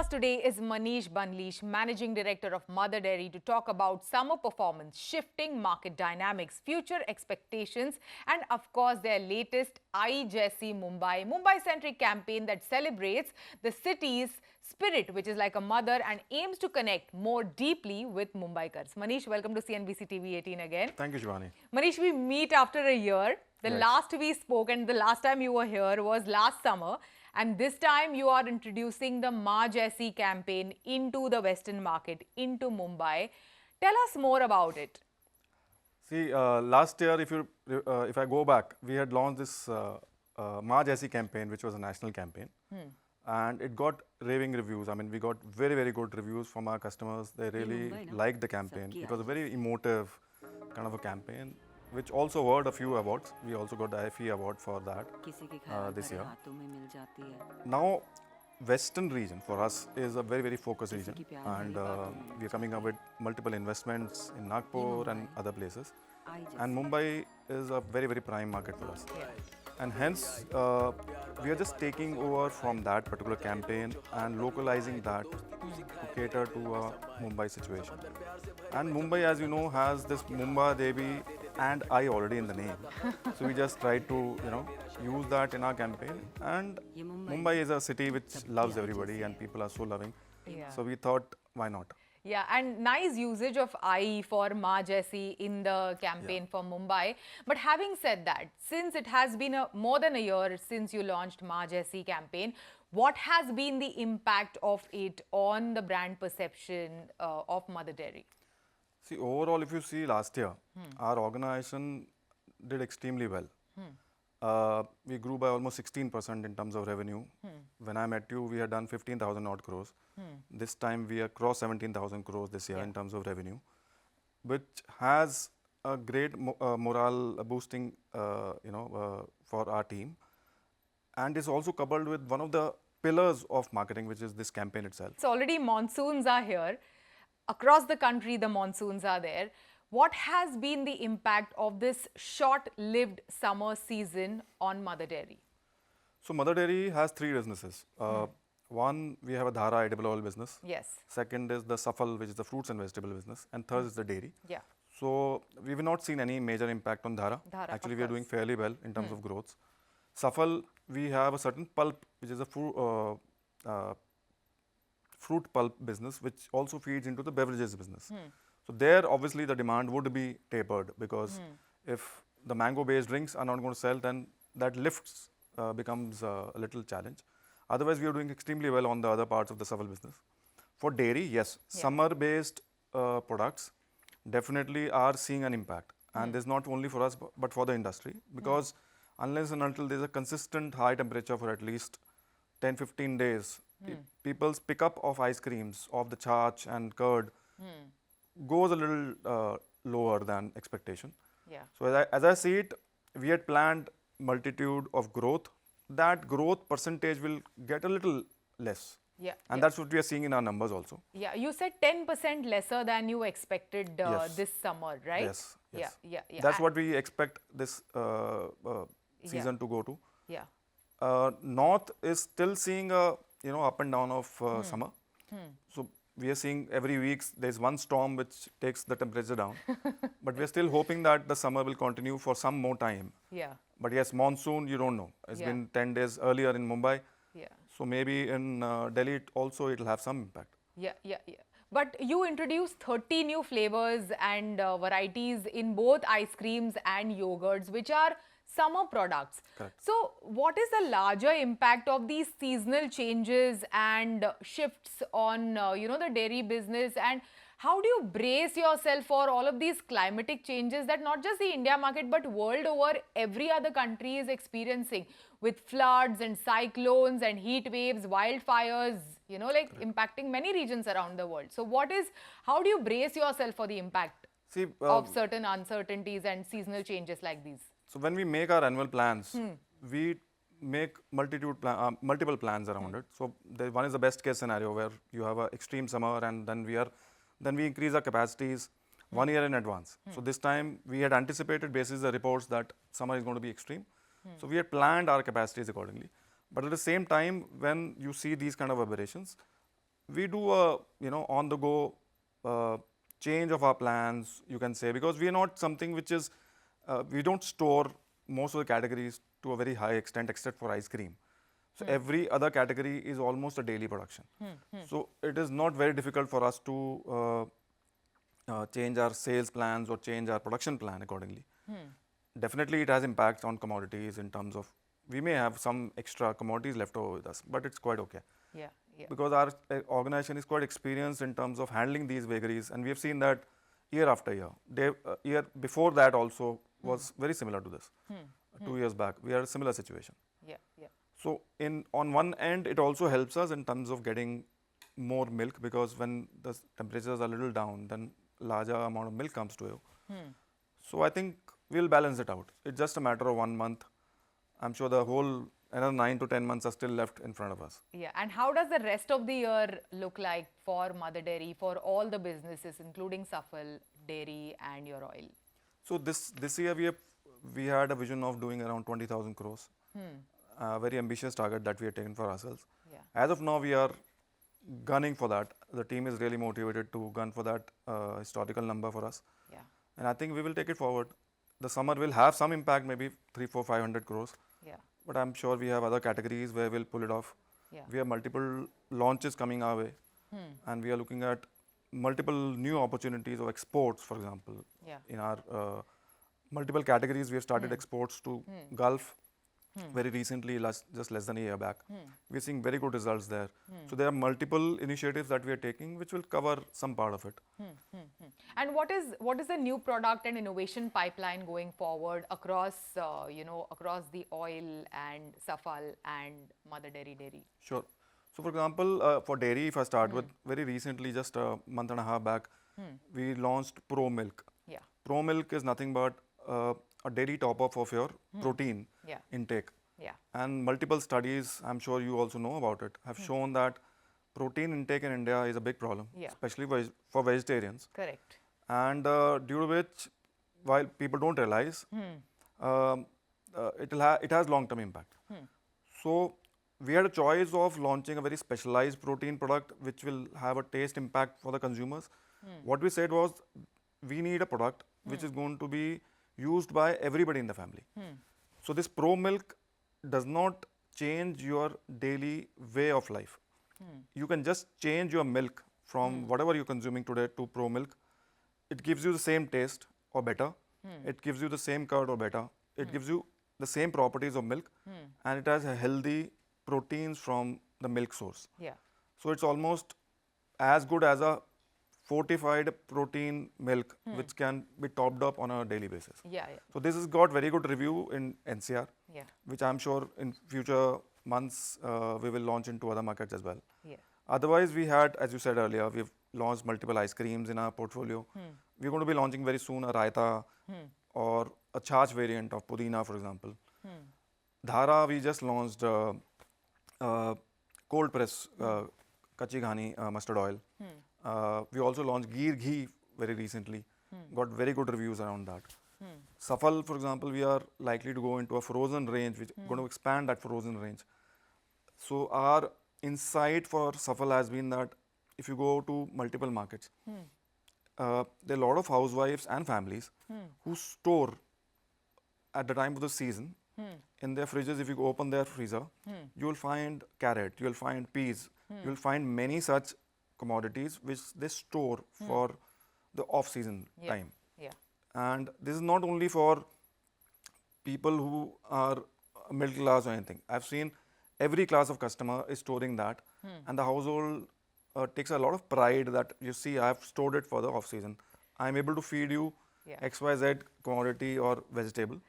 us today is Manish Bandlish, Managing Director of Mother Dairy, to talk about summer performance, shifting market dynamics, future expectations, and of course their latest Aai Jaisi Mumbai Mumbai-centric campaign that celebrates the city's spirit, which is like a mother and aims to connect more deeply with Mumbaikars. Manish, welcome to CNBC TV 18 again. Thank you, Shibani. Manish, we meet after a year. The last we spoke and the last time you were here was last summer. And this time you are introducing the Aai Jaisi campaign into the Western market, into Mumbai. Tell us more about it. See, last year, if I go back, we had launched this Aai Jaisi campaign, which was a national campaign. And it got raving reviews. I mean, we got very, very good reviews from our customers. They really liked the campaign. It was a very emotive kind of a campaign, which also won a few awards. We also got the IFE award for that this year. Now, Western region for us is a very, very focused region, and we are coming up with multiple investments in Nagpur and other places. And Mumbai is a very, very prime market for us. And hence, we are just taking over from that particular campaign and localizing that to cater to a Mumbai situation. And Mumbai, as you know, has this Mumbai Devi and I already in the name. So we just try to, use that in our campaign. And Mumbai is a city which loves everybody and people are so loving. So we thought, why not? Yeah, and nice usage of I for Aai Jaisi in the campaign for Mumbai. But having said that, since it has been more than a year since you launched Aai Jaisi campaign, what has been the impact of it on the brand perception of Mother Dairy? See, overall, if you see last year, our organization did extremely well. We grew by almost 16% in terms of revenue. When I met you, we had done 15,000 odd crores. This time we are crossed 17,000 crores this year in terms of revenue, which has a great morale boosting, for our team. And is also coupled with one of the pillars of marketing, which is this campaign itself. So already monsoons are here. Across the country, the monsoons are there. What has been the impact of this short-lived summer season on Mother Dairy? So Mother Dairy has three businesses. One, we have a Dhara edible oil business. Yes. Second is the Safal, which is the fruits and vegetable business. And third is the dairy. Yeah. So we have not seen any major impact on Dhara. Actually, we are doing fairly well in terms of growth. Safal, we have a certain pulp, which is a fruit pulp business, which also feeds into the beverages business. So there, obviously, the demand would be tapered because if the mango-based drinks are not going to sell, then that lifts becomes a little challenge. Otherwise, we are doing extremely well on the other parts of the Safal business. For dairy, yes, summer-based products definitely are seeing an impact. And this is not only for us, but for the industry. Because unless and until there is a consistent high temperature for at least 10-15 days, people's pickup of ice creams, of the chaach and curd, goes a little lower than expectation. Yeah. So as I see it, we had planned multitude of growth. That growth percentage will get a little less. Yeah. And that's what we are seeing in our numbers also. Yeah, you said 10% lesser than you expected this summer, right? Yes. Yeah. That's what we expect this season to go to. Yeah. North is still seeing a up and down of summer. So we are seeing every week there's one storm which takes the temperature down. But we are still hoping that the summer will continue for some more time. Yeah. But yes, monsoon, you don't know. It's been 10 days earlier in Mumbai. Yeah. So maybe in Delhi also it will have some impact. Yeah. But you introduced 30 new flavors and varieties in both ice creams and yogurts, which are summer products. Correct. So what is the larger impact of these seasonal changes and shifts on the dairy business, and how do you brace yourself for all of these climatic changes that not just the India market but world over every other country is experiencing, with floods and cyclones and heat waves, wildfires, impacting many regions around the world? So how do you brace yourself for the impact of certain uncertainties and seasonal changes like these? So when we make our annual plans, we make multiple plans around it. So one is the best case scenario where you have an extreme summer, and then we increase our capacities 1 year in advance. So this time we had anticipated basis the reports that summer is going to be extreme. So we had planned our capacities accordingly. But at the same time, when you see these kind of aberrations, we do a on the go change of our plans, you can say, because we are not something which is we don't store most of the categories to a very high extent except for ice cream. So every other category is almost a daily production. So it is not very difficult for us to change our sales plans or change our production plan accordingly. Definitely it has impacts on commodities in terms of we may have some extra commodities left over with us, but it's quite okay. Yeah, yeah. Because our organization is quite experienced in terms of handling these vagaries, and we have seen that year after year. Year before that also was very similar to this. 2 years back, we had a similar situation. Yeah, yeah. So on one end, it also helps us in terms of getting more milk, because when the temperatures are a little down, then larger amount of milk comes to you. So I think we'll balance it out. It's just a matter of 1 month. I'm sure the whole another 9 to 10 months are still left in front of us. Yeah, and how does the rest of the year look like for Mother Dairy, for all the businesses, including Safal, Dairy and your oil? So this year we had a vision of doing around 20,000 crores. A very ambitious target that we had taken for ourselves. Yeah. As of now, we are gunning for that. The team is really motivated to gun for that historical number for us. Yeah. And I think we will take it forward. The summer will have some impact, maybe 300, 400, 500 crores. Yeah. But I'm sure we have other categories where we'll pull it off. Yeah. We have multiple launches coming our way. And we are looking at multiple new opportunities of exports, for example. Yeah. In our multiple categories, we have started exports to Gulf very recently, just less than a year back. We're seeing very good results there. So there are multiple initiatives that we are taking which will cover some part of it. And what is the new product and innovation pipeline going forward across across the oil and Safal and Mother Dairy? Sure. So for example, for dairy, if I start with very recently, just a month and a half back, we launched Pro Milk. Yeah. Pro Milk is nothing but a daily top-up of your protein Yeah. intake. Yeah. And multiple studies, I'm sure you also know about it, have shown that protein intake in India is a big problem, Yeah. especially for vegetarians. Correct. And due to which, while people don't realize, it has long-term impact. So we had a choice of launching a very specialized protein product which will have a taste impact for the consumers. What we said was, we need a product which is going to be used by everybody in the family. So this Pro Milk does not change your daily way of life. You can just change your milk from whatever you're consuming today to Pro Milk. It gives you the same taste or better. It gives you the same curd or better. It gives you the same properties of milk, and it has a healthy proteins from the milk source. Yeah. So it's almost as good as a fortified protein milk which can be topped up on a daily basis. Yeah. Yeah. So this has got very good review in NCR, Yeah. which I'm sure in future months we will launch into other markets as well. Yeah. Otherwise, we had, as you said earlier, we've launched multiple ice creams in our portfolio. We're going to be launching very soon a raita or a charge variant of pudina, for example. Dhara, we just launched cold press kachi ghani mustard oil. We also launched Geer ghee very recently. Got very good reviews around that. Safal, for example, we are likely to go into a frozen range. We're going to expand that frozen range. So our insight for Safal has been that if you go to multiple markets, there are a lot of housewives and families who store at the time of the season in their fridges. If you open their freezer, you will find carrot, you will find peas, you will find many such commodities which they store for the off-season time. Yeah. And this is not only for people who are middle class or anything. I've seen every class of customer is storing that, and the household takes a lot of pride that, you see, I've stored it for the off-season. I'm able to feed you XYZ commodity or vegetable.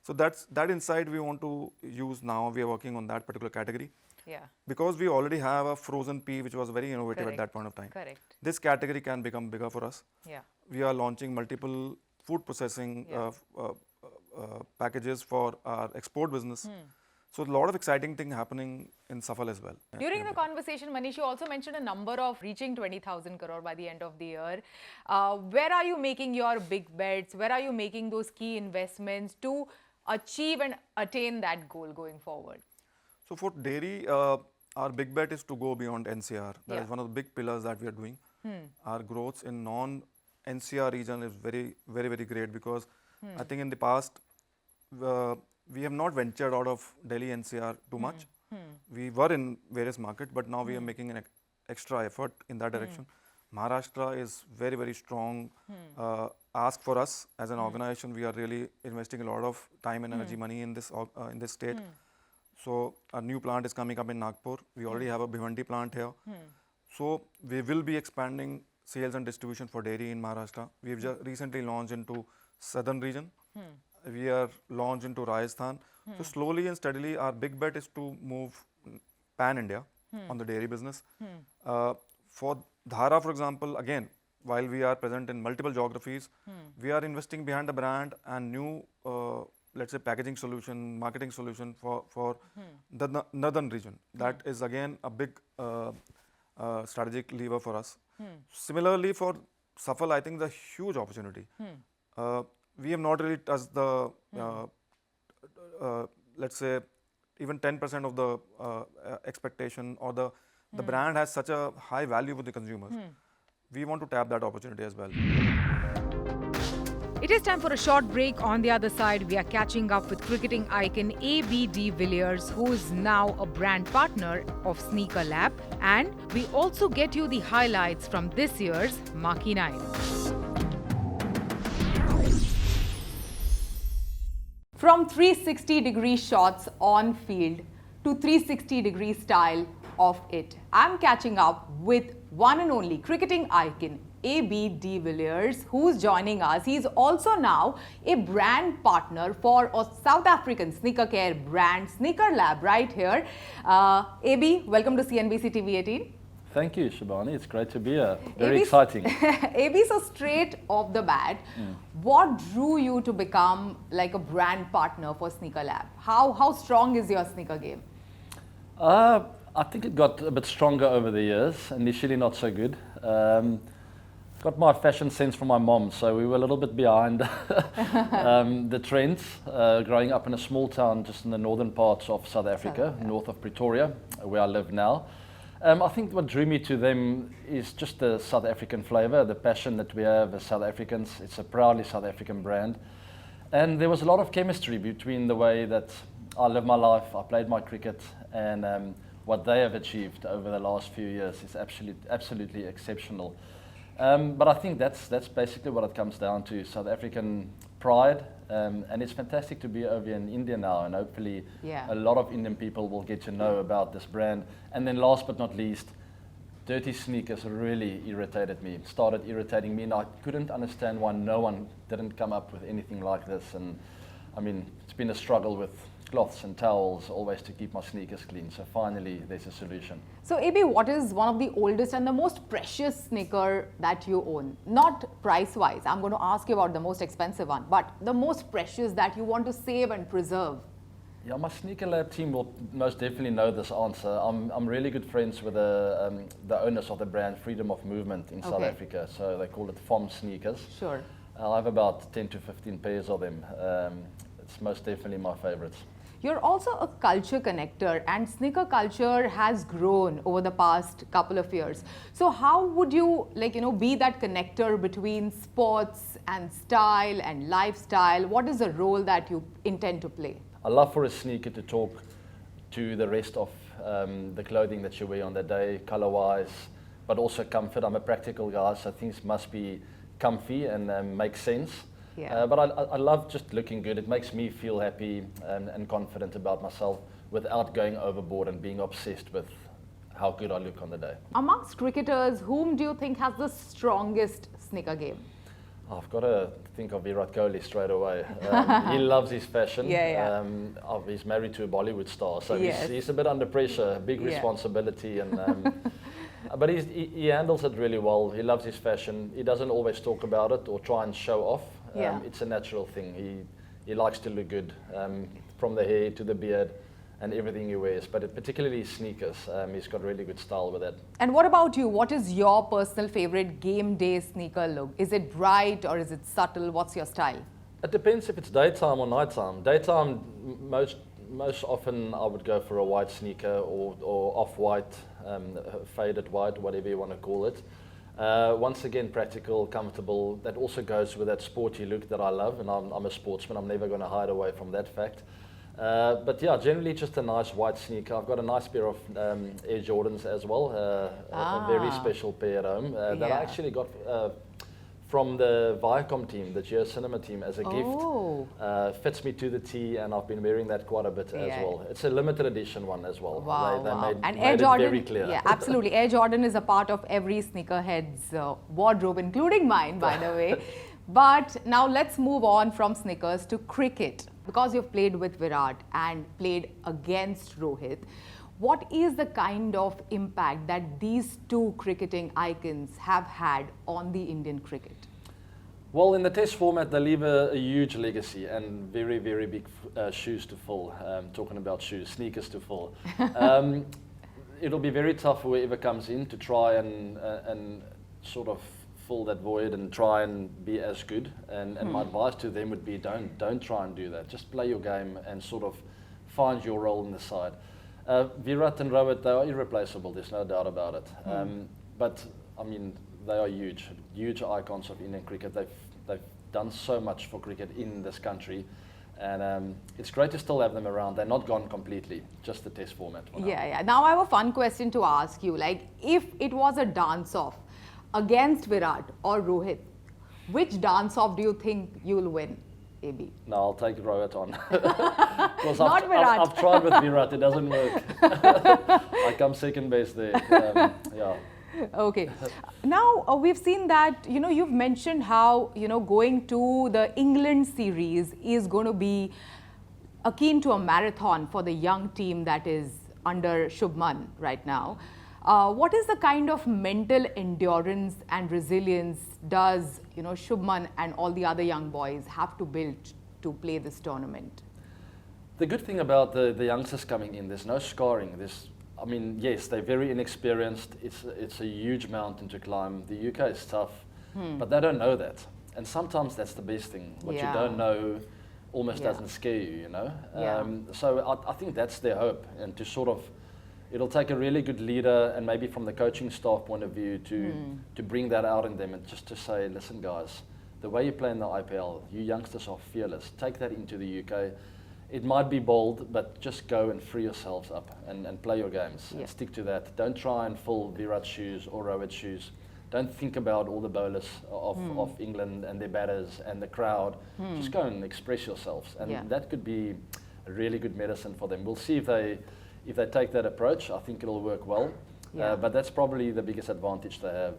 So that insight we want to use now. We are working on that particular category. Yeah. Because we already have a frozen pea which was very innovative at that point of time. Correct. This category can become bigger for us. Yeah. We are launching multiple food processing packages for our export business. So a lot of exciting thing happening in Safal as well. During the conversation, Manish, you also mentioned a number of reaching 20,000 crore by the end of the year. Where are you making your big bets? Where are you making those key investments to achieve and attain that goal going forward? So for dairy, our big bet is to go beyond NCR. That Yeah. is one of the big pillars that we are doing. Our growth in non-NCR region is very, very, very great because I think in the past, we have not ventured out of Delhi NCR too much. We were in various markets, but now we are making an extra effort in that direction. Maharashtra is very, very strong ask for us as an organization. We are really investing a lot of time and energy, money in this state. So a new plant is coming up in Nagpur. We already have a Bhiwandi plant here. So we will be expanding sales and distribution for dairy in Maharashtra. We have just recently launched into southern region. We are launched into Rajasthan. So slowly and steadily, our big bet is to move pan-India on the dairy business. For Dhara, for example, again, while we are present in multiple geographies, we are investing behind the brand and new, let's say, packaging solution, marketing solution for the northern region. That is again a big strategic lever for us. Similarly, for Safal, I think the huge opportunity. We have not really touched the, let's say, even 10% of the expectation, or the brand has such a high value with the consumers. We want to tap that opportunity as well. It is time for a short break. On the other side, we are catching up with cricketing icon ABD Villiers, who is now a brand partner of Sneaker Lab. And we also get you the highlights from this year's Marquee Nights. From 360-degree shots on field to 360-degree style of it, I'm catching up with one and only cricketing icon AB de Villiers, who's joining us. He's also now a brand partner for a South African sneaker care brand, Sneaker Lab, right here. AB, welcome to CNBC TV 18. Thank you, Shibani. It's great to be here. Very exciting. AB, so straight off the bat, what drew you to become like a brand partner for Sneaker Lab? How strong is your sneaker game? I think it got a bit stronger over the years. Initially, not so good. Got my fashion sense from my mom, so we were a little bit behind the trends. Growing up in a small town just in the northern parts of South Africa, north of Pretoria, where I live now. I think what drew me to them is just the South African flavor, the passion that we have as South Africans. It's a proudly South African brand. And there was a lot of chemistry between the way that I live my life, I played my cricket, and what they have achieved over the last few years is absolutely exceptional. But I think that's basically what it comes down to, South African pride. And it's fantastic to be over in India now, and hopefully a lot of Indian people will get to know about this brand. And then last but not least, dirty sneakers really irritated me. It started irritating me, and I couldn't understand why no one didn't come up with anything like this. And I mean, it's been a struggle with cloths and towels always to keep my sneakers clean. So finally, there's a solution. So AB, what is one of the oldest and the most precious sneaker that you own? Not price-wise, I'm going to ask you about the most expensive one, but the most precious that you want to save and preserve. Yeah, my Sneaker Lab team will most definitely know this answer. I'm really good friends with the owners of the brand Freedom of Movement in South Africa. So they call it FOM sneakers. Sure. I have about 10 to 15 pairs of them. It's most definitely my favorites. You're also a culture connector, and sneaker culture has grown over the past couple of years. So how would you be that connector between sports and style and lifestyle? What is the role that you intend to play? I love for a sneaker to talk to the rest of the clothing that you wear on the day, color-wise, but also comfort. I'm a practical guy, so things must be comfy and make sense. Yeah. But I love just looking good. It makes me feel happy and confident about myself without going overboard and being obsessed with how good I look on the day. Amongst cricketers, whom do you think has the strongest sneaker game? I've got to think of Virat Kohli straight away. He loves his fashion. He's married to a Bollywood star, so he's a bit under pressure, big responsibility, and but he handles it really well. He loves his fashion. He doesn't always talk about it or try and show off. It's a natural thing. He likes to look good, from the hair to the beard and everything he wears, but particularly sneakers. He's got really good style with it. And what about you? What is your personal favorite game day sneaker look? Is it bright or is it subtle? What's your style? It depends if it's daytime or nighttime. Daytime, most often I would go for a white sneaker or off-white, faded white, whatever you want to call it. Once again, practical, comfortable. That also goes with that sporty look that I love, and I'm a sportsman. I'm never going to hide away from that fact. But yeah, generally just a nice white sneaker. I've got a nice pair of Air Jordans as well, a very special pair at home that I actually got from the Viacom team, the Geo Cinema team, as a gift. Fits me to the T, and I've been wearing that quite a bit as well. It's a limited edition one as well. Wow, they made it very clear. Yeah, absolutely. Air Jordan is a part of every sneakerhead's wardrobe, including mine, by the way. But now let's move on from sneakers to cricket. Because you've played with Virat and played against Rohit, what is the kind of impact that these two cricketing icons have had on the Indian cricket? Well, in the test format, they leave a huge legacy and very, very big shoes to fill. Talking about shoes, sneakers to fill. It'll be very tough for whoever comes in to try and sort of fill that void and try and be as good. And my advice to them would be don't try and do that. Just play your game and sort of find your role in the side. Virat and Rohit, they are irreplaceable, there's no doubt about it. But I mean, they are huge icons of Indian cricket. They've done so much for cricket in this country. And it's great to still have them around. They're not gone completely, just the test format. Yeah. Now I have a fun question to ask you. Like, if it was a dance-off against Virat or Rohit, which dance-off do you think you'll win? AB. No, I'll take Rohit on. Not Virat. I've tried with Virat, it doesn't work. I come second base there. Yeah. Okay. Now we've seen that, you've mentioned how, going to the England series is going to be akin to a marathon for the young team that is under Shubman right now. What is the kind of mental endurance and resilience does, Shubman and all the other young boys have to build to play this tournament? The good thing about the youngsters coming in, there's no scarring. I mean, yes, they're very inexperienced. It's a huge mountain to climb. The UK is tough, but they don't know that. And sometimes that's the best thing. What you don't know almost doesn't scare you, So I think that's their hope, and to sort of, it'll take a really good leader, and maybe from the coaching staff point of view, to bring that out in them and just to say, listen guys, the way you play in the IPL, you youngsters are fearless. Take that into the UK. It might be bold, but just go and free yourselves up and play your games and stick to that. Don't try and fill Virat's shoes or Rohit's shoes. Don't think about all the bowlers of England and their batters and the crowd. Just go and express yourselves, and that could be a really good medicine for them. We'll see if they take that approach. I think it'll work well, but that's probably the biggest advantage they have.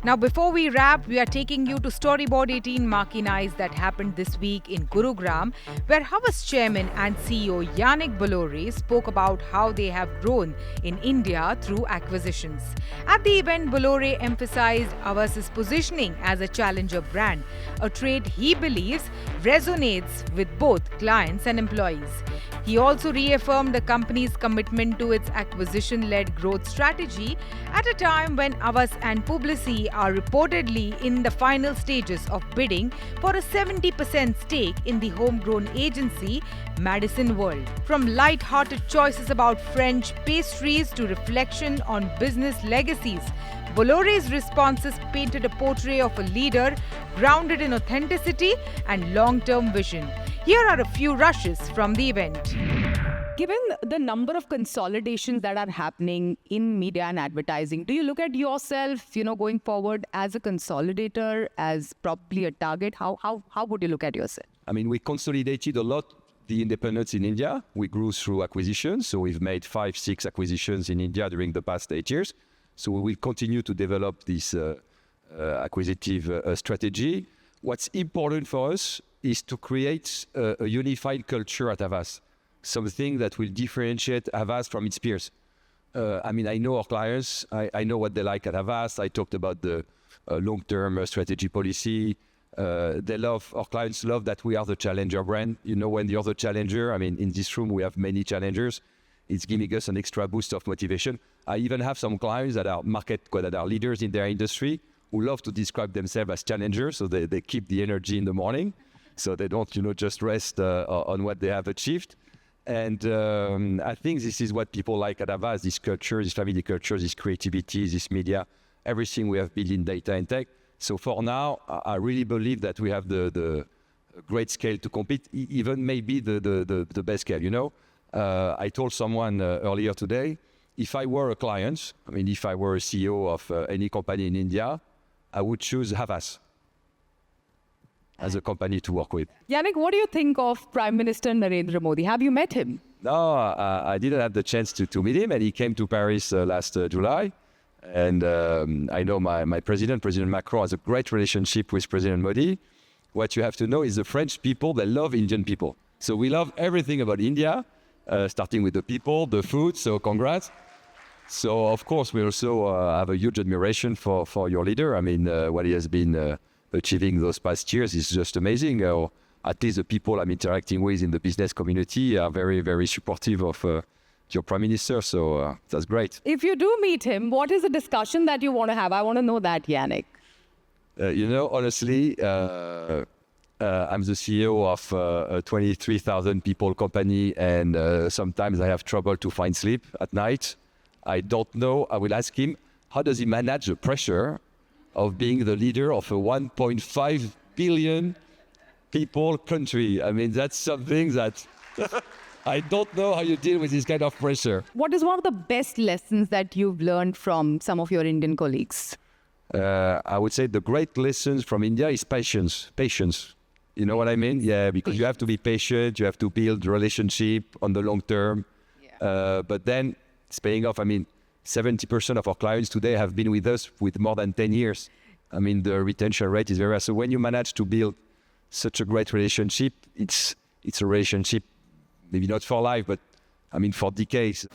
Now, before we wrap, we are taking you to Storyboard18 Marquee Nights that happened this week in Gurugram, where Havas chairman and CEO Yannick Bolloré spoke about how they have grown in India through acquisitions. At the event, Bolloré emphasized Havas's positioning as a challenger brand, a trait he believes resonates with both clients and employees. He also reaffirmed the company's commitment to its acquisition-led growth strategy at a time when Havas and Publicis are reportedly in the final stages of bidding for a 70% stake in the homegrown agency Madison World. From lighthearted choices about French pastries to reflection on business legacies, Bolloré's responses painted a portrait of a leader grounded in authenticity and long-term vision. Here are a few rushes from the event. Given the number of consolidations that are happening in media and advertising, do you look at yourself, going forward as a consolidator, as probably a target? How would you look at yourself? I mean, we consolidated a lot the independents in India. We grew through acquisitions. So we've made 5-6 acquisitions in India during the past 8 years. So we will continue to develop this acquisitive strategy. What's important for us is to create a unified culture at Havas, something that will differentiate Havas from its peers. I mean, I know our clients, I know what they like at Havas. I talked about the long-term strategy policy. Our clients love that we are the challenger brand. When you're the challenger, I mean, in this room, we have many challengers. It's giving us an extra boost of motivation. I even have some clients that are leaders in their industry who love to describe themselves as challengers, so they keep the energy in the morning. so they don't, just rest on what they have achieved. And I think this is what people like at Havas, this culture, this family culture, this creativity, this media, everything we have built in data and tech. So for now, I really believe that we have the great scale to compete, even maybe the best scale, I told someone earlier today, if I were a client, if I were a CEO of any company in India, I would choose Havas as a company to work with. Yannick, what do you think of Prime Minister Narendra Modi? Have you met him? No, I didn't have the chance to meet him, and he came to Paris last July. And I know my President Macron, has a great relationship with President Modi. What you have to know is the French people, they love Indian people. So we love everything about India, starting with the people, the food, so congrats. So of course, we also have a huge admiration for your leader. What he has been achieving those past years is just amazing. At least the people I'm interacting with in the business community are very, very supportive of your Prime Minister. So that's great. If you do meet him, what is the discussion that you want to have? I want to know that, Yannick. Honestly, I'm the CEO of a 23,000 people company, and sometimes I have trouble to find sleep at night. I don't know. I will ask him, how does he manage the pressure of being the leader of a 1.5 billion people country? That's something that I don't know how you deal with this kind of pressure. What is one of the best lessons that you've learned from some of your Indian colleagues? I would say the great lessons from India is patience. Patience. You know what I mean? Yeah, because you have to be patient. You have to build relationship on the long term. Yeah. But then it's paying off. 70% of our clients today have been with us with more than 10 years. The retention rate is very high. So when you manage to build such a great relationship, it's a relationship, maybe not for life, but for decades.